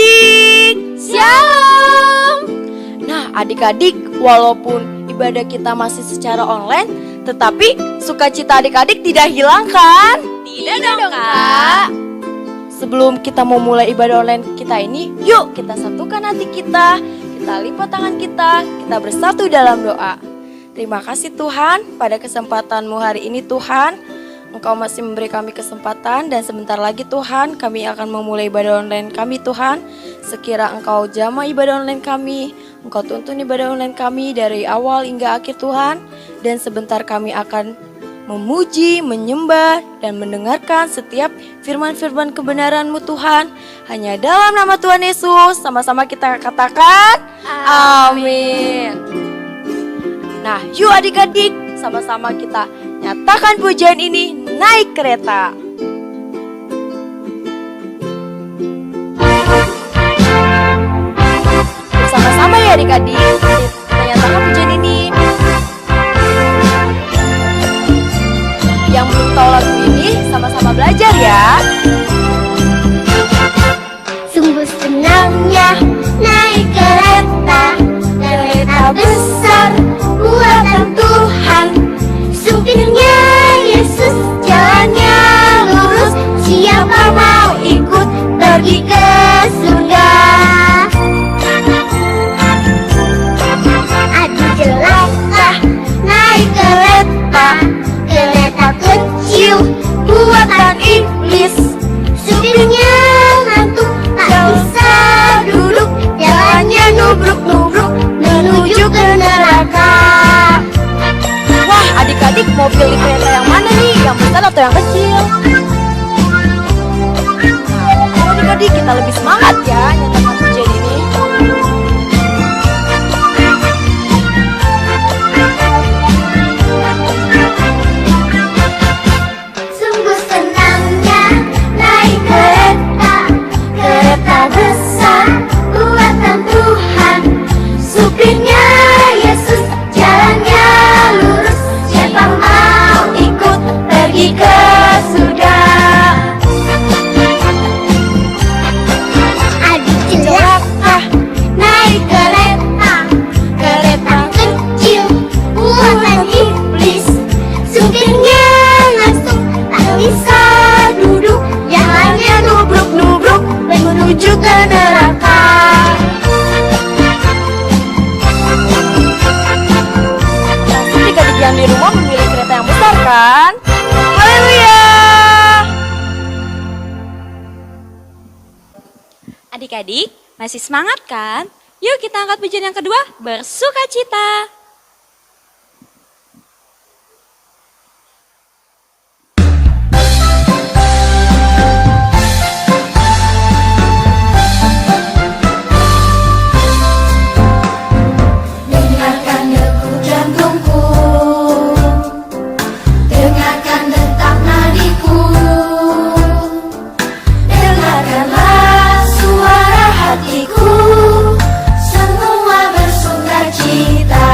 adik-adik, shalom. Nah adik-adik, walaupun ibadah kita masih secara online, tetapi sukacita adik-adik tidak hilang kan? Tidak dong Kak. Sebelum kita memulai ibadah online kita ini, yuk kita satukan hati kita lipat tangan kita bersatu dalam doa. Terima kasih Tuhan, pada kesempatanmu hari ini Tuhan, Engkau masih memberi kami kesempatan dan sebentar lagi Tuhan kami akan memulai ibadah online kami Tuhan. Sekira Engkau jamah ibadah online kami, Engkau tuntun ibadah online kami dari awal hingga akhir Tuhan. Dan sebentar kami akan memuji, menyembah, dan mendengarkan setiap firman-firman kebenaran-Mu Tuhan. Hanya dalam nama Tuhan Yesus, sama-sama kita katakan amin. Nah yuk adik-adik, sama-sama kita nyatakan pujian ini naik kereta. Bersama-sama ya adik-adik, kita nyatakan pujian ini. Yang belum tahu lagu ini, sama-sama belajar ya. Sungguh senangnya naik kereta, kereta besar buatan Tuhan. Supirnya Yesus, jalannya lurus. Siapa mau ikut pergi ke surga? Aduh celaka naik kereta, kereta kecil buatan iblis. Supirnya ngantuk tak bisa duduk, jalannya nubruk-nubruk menuju ke neraka. Wah adik-adik mau pilih kereta yang mana nih? Yang besar atau yang kecil? Nah, adik-adik kita lebih semangat ya nyatakan pujian ini. Sungguh senangnya naik kereta, kereta besar buatan Tuhan. Supirnya Yesus, jalannya lurus. Siapa mau ikut pergi ke surga? Aduh celaka naik kereta, kereta kecil buatan iblis. Supirnya ngantuk tak bisa duduk, jalannya nubruk-nubruk menuju ke neraka. Pasti adik-adik yang di rumah memilih kereta yang besar kan? Haleluya! Adik-adik, masih semangat kan? Yuk kita angkat pujian yang kedua, bersukacita. Dengarkan degup jantungku, dengarkan detak nadiku, dengarkanlah suara hatiku, semua bersukacita.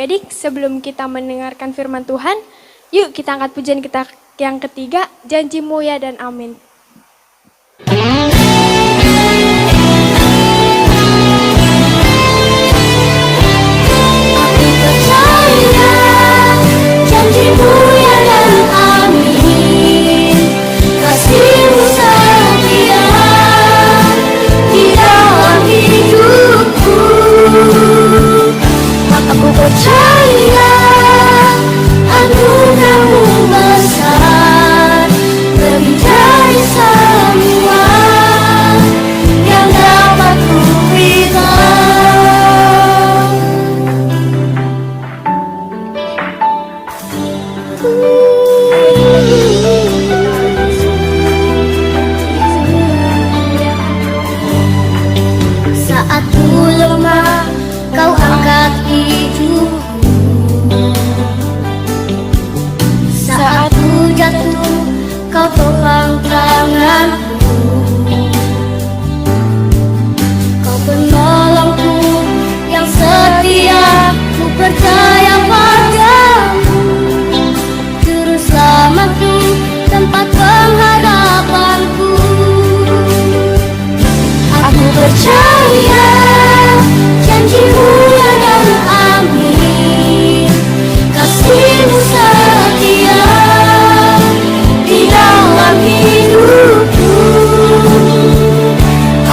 Adik-adik, sebelum kita mendengarkan firman Tuhan, yuk kita angkat pujian kita yang ketiga, Janji-Mu Ya dan Amin. Aku percaya janji-Mu ya dan amin. Kasih-Mu setia di dalam hidupku. Aku percaya anugerah-Mu besar, lebih dari semua yang dapat kuberikan. Saat ku lemah, Kau angkat hidupku. Saat ku jatuh, Kau topang tanganku. Kau penolongku yang setia, ku percaya padamu. Juru selamatku, tempat pengharapanku. Aku percaya janji-Mu ya dan amin. Kasih-Mu setia di dalam hidupku.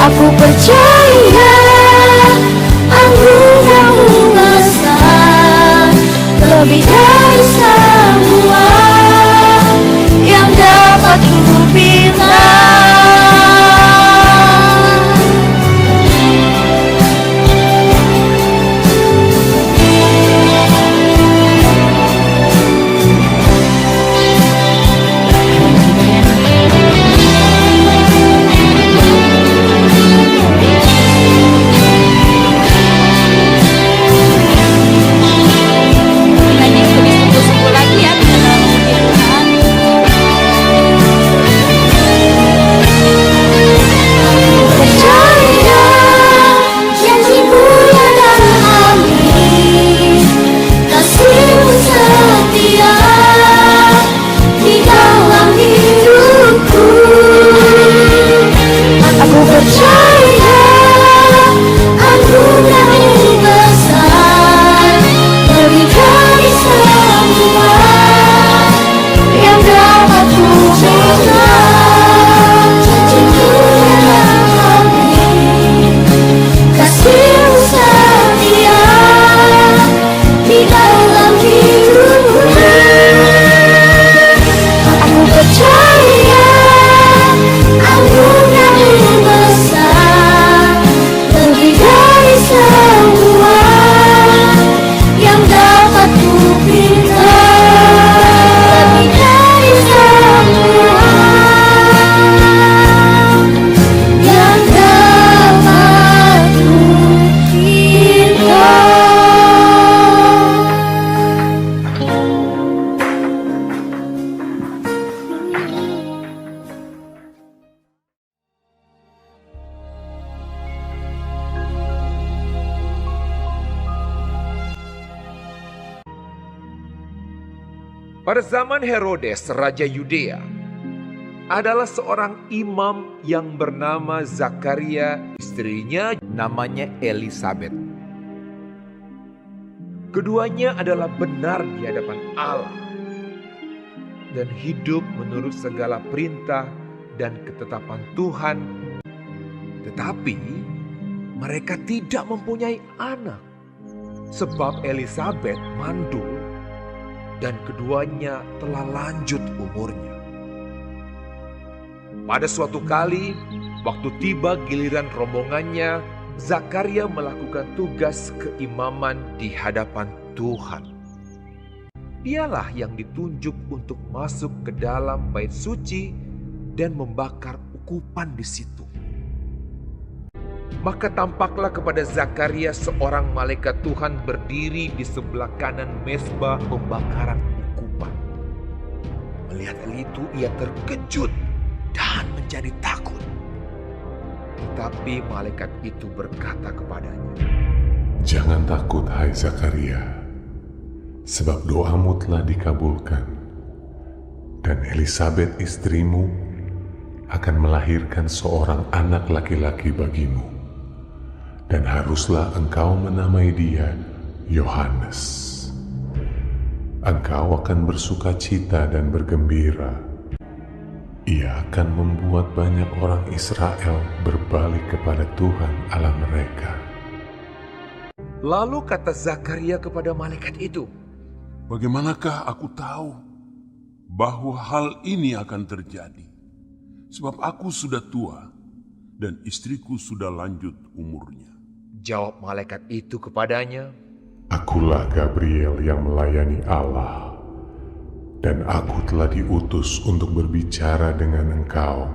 Aku percaya anugerah-Mu besar, lebih dari semua yang dapat kuberikan. Nanti lebih sungguh-sungguh lagi ya di dalam puji Tuhan. Percaya janji-Mu ya dan amin. Kasih-Mu setia di dalam hidupku. Aku percaya anugerah-Mu besar, lebih dari semua yang dapat kuberikan. Janji-Mu ya dan amin. Kasih-Mu setia di dalam hidupku. Aku percaya anugerah-Mu besar, lebih dari semua yang dapat kuberikan. Lebih dari semua yang dapat kuberikan. Pada zaman Herodes, Raja Yudea, adalah seorang imam yang bernama Zakaria, istrinya namanya Elisabet. Keduanya adalah benar di hadapan Allah dan hidup menurut segala perintah dan ketetapan Tuhan. Tetapi mereka tidak mempunyai anak sebab Elisabet mandul dan keduanya telah lanjut umurnya. Pada suatu kali, waktu tiba giliran rombongannya, Zakaria melakukan tugas keimaman di hadapan Tuhan. Dialah yang ditunjuk untuk masuk ke dalam bait suci dan membakar ukupan di situ. Maka tampaklah kepada Zakaria seorang malaikat Tuhan berdiri di sebelah kanan mezbah pembakaran ukupan. Melihat hal itu ia terkejut dan menjadi takut. Tetapi malaikat itu berkata kepadanya, Jangan takut, hai Zakaria. sebab doamu telah dikabulkan, dan Elisabet istrimu akan melahirkan seorang anak laki-laki bagimu, dan haruslah engkau menamai dia Yohanes. Engkau akan bersukacita dan bergembira. Ia akan membuat banyak orang Israel berbalik kepada Tuhan Allah mereka. Lalu kata Zakaria kepada malaikat itu, Bagaimanakah aku tahu bahwa hal ini akan terjadi? Sebab aku sudah tua dan istriku sudah lanjut umurnya. Jawab malaikat itu kepadanya, Akulah Gabriel yang melayani Allah, dan aku telah diutus untuk berbicara dengan engkau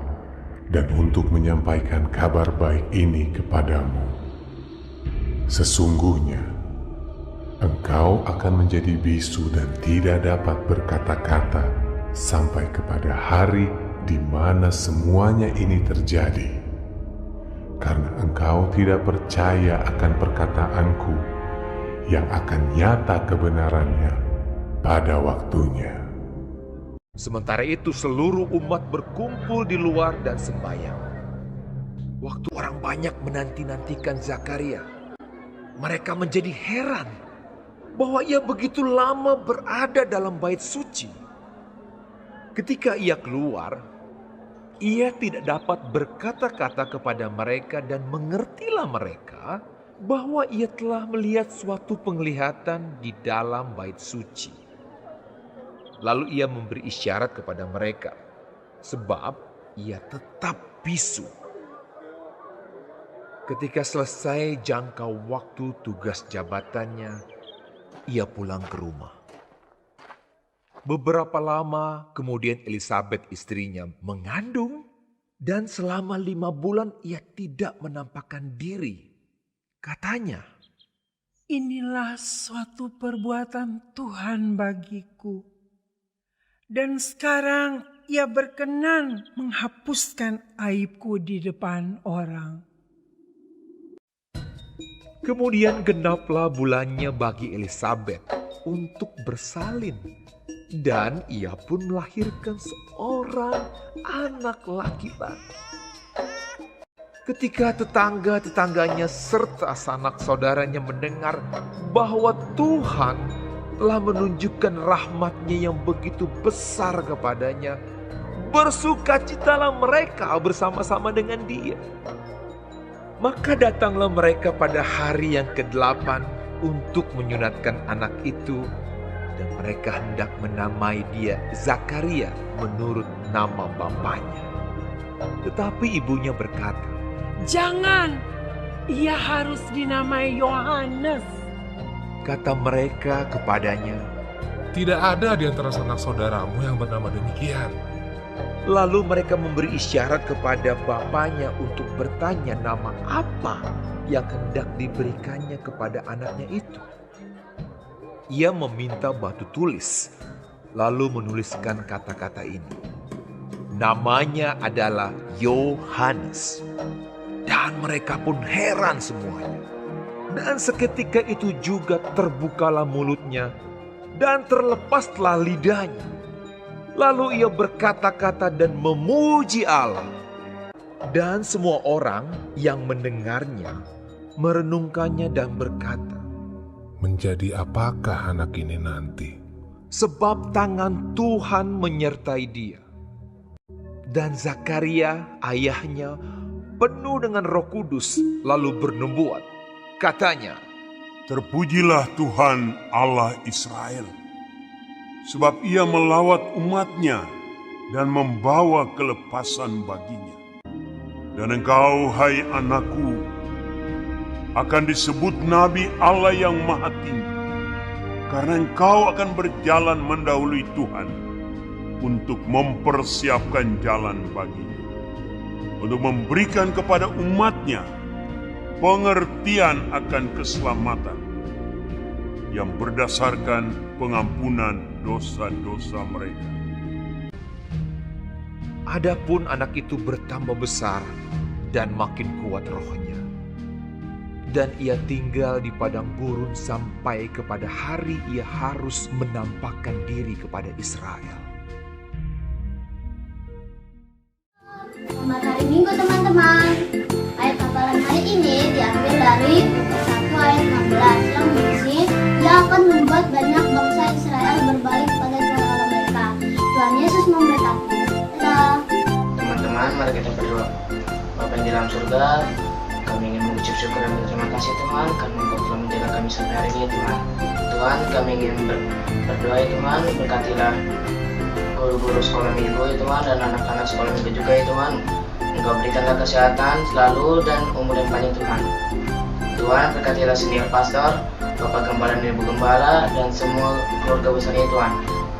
dan untuk menyampaikan kabar baik ini kepadamu. Sesungguhnya, engkau akan menjadi bisu dan tidak dapat berkata-kata sampai kepada hari di mana semuanya ini terjadi, karena engkau tidak percaya akan perkataanku yang akan nyata kebenarannya pada waktunya. Sementara itu seluruh umat berkumpul di luar dan sembahyang. Waktu orang banyak menanti-nantikan Zakaria, mereka menjadi heran bahwa ia begitu lama berada dalam bait suci. Ketika ia keluar, ia tidak dapat berkata-kata kepada mereka dan mengertilah mereka bahwa ia telah melihat suatu penglihatan di dalam bait suci. Lalu ia memberi isyarat kepada mereka, sebab ia tetap bisu. Ketika selesai jangka waktu tugas jabatannya, ia pulang ke rumah. Beberapa lama kemudian Elisabet istrinya mengandung, dan selama 5 bulan ia tidak menampakkan diri. Katanya, Inilah suatu perbuatan Tuhan bagiku. Dan sekarang ia berkenan menghapuskan aibku di depan orang. kemudian genaplah bulannya bagi Elisabet untuk bersalin. Dan ia pun melahirkan seorang anak laki-laki. Ketika tetangga-tetangganya serta sanak saudaranya mendengar bahwa Tuhan telah menunjukkan rahmat-Nya yang begitu besar kepadanya, bersukacitalah mereka bersama-sama dengan dia. Maka datanglah mereka pada hari yang ke-8 untuk menyunatkan anak itu, dan mereka hendak menamai dia Zakaria menurut nama bapaknya. Tetapi ibunya berkata, Jangan, ia harus dinamai Yohanes. kata mereka kepadanya. Tidak ada di antara sanak saudaramu yang bernama demikian. Lalu mereka memberi isyarat kepada bapaknya untuk bertanya nama apa yang hendak diberikannya kepada anaknya itu. Ia meminta batu tulis, lalu menuliskan kata-kata ini. Namanya adalah Yohanes. Dan mereka pun heran semuanya. Dan seketika itu juga terbukalah mulutnya dan terlepaslah lidahnya. Lalu ia berkata-kata dan memuji Allah. Dan semua orang yang mendengarnya merenungkannya dan berkata, Menjadi apakah anak ini nanti? sebab tangan Tuhan menyertai dia. Dan Zakaria ayahnya penuh dengan Roh Kudus lalu bernubuat. Katanya, Terpujilah Tuhan Allah Israel, sebab ia melawat umatnya dan membawa kelepasan baginya. Dan engkau, hai anakku, akan disebut Nabi Allah yang Maha Tinggi, karena engkau akan berjalan mendahului Tuhan untuk mempersiapkan jalan baginya, untuk memberikan kepada umatnya pengertian akan keselamatan yang berdasarkan pengampunan dosa-dosa mereka. adapun anak itu bertambah besar dan makin kuat rohnya. dan ia tinggal di padang gurun sampai kepada hari ia harus menampakkan diri kepada Israel. Selamat hari Minggu teman-teman. Ayat hafalan hari ini diambil dari Lukas 1 ayat 16 yang berisi, Dia akan membuat banyak bangsa Israel berbalik pada Tuhan Allah mereka. Tuhan Yesus memberkati. Dadah. Teman-teman, mari kita berdoa. Bapa yang di dalam surga, kami ingin mengucap syukur dan berterima kasih Tuhan karena Engkau telah menjaga kami sampai hari ini Tuhan. Tuhan, kami ingin berdoa ya Tuhan, berkatilah guru-guru sekolah minggu ya Tuhan dan anak-anak sekolah minggu juga ya Tuhan. Engkau berikanlah kesehatan selalu dan umur yang panjang Tuhan. Tuhan, berkatilah senior pastor, Bapak Gembala dan Ibu Gembala dan semua keluarga besarnya Tuhan.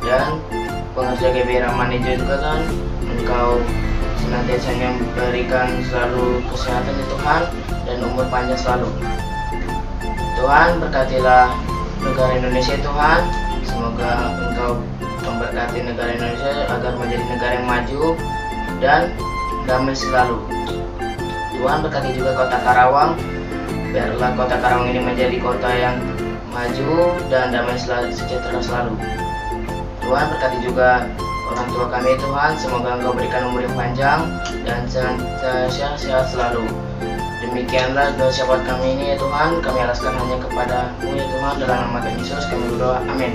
Dan pengerja GBI Ramanejo juga Tuhan, Engkau senantiasa memberikan selalu kesehatan ya Tuhan dan umur panjang selalu. Tuhan, berkatilah negara Indonesia Tuhan. Semoga Engkau memberkati negara Indonesia agar menjadi negara yang maju dan damai selalu. Tuhan, berkati juga kota Karawang. Biarlah kota Karawang ini menjadi kota yang maju dan damai sejahtera selalu. Tuhan, berkati juga orang tua kami Tuhan, semoga Engkau berikan umur yang panjang dan senantiasa sehat selalu. Demikianlah doa syafaat kami ini ya Tuhan, kami alaskan hanya kepada-Mu ya Tuhan, dalam nama Tuhan Yesus kami berdoa, amin.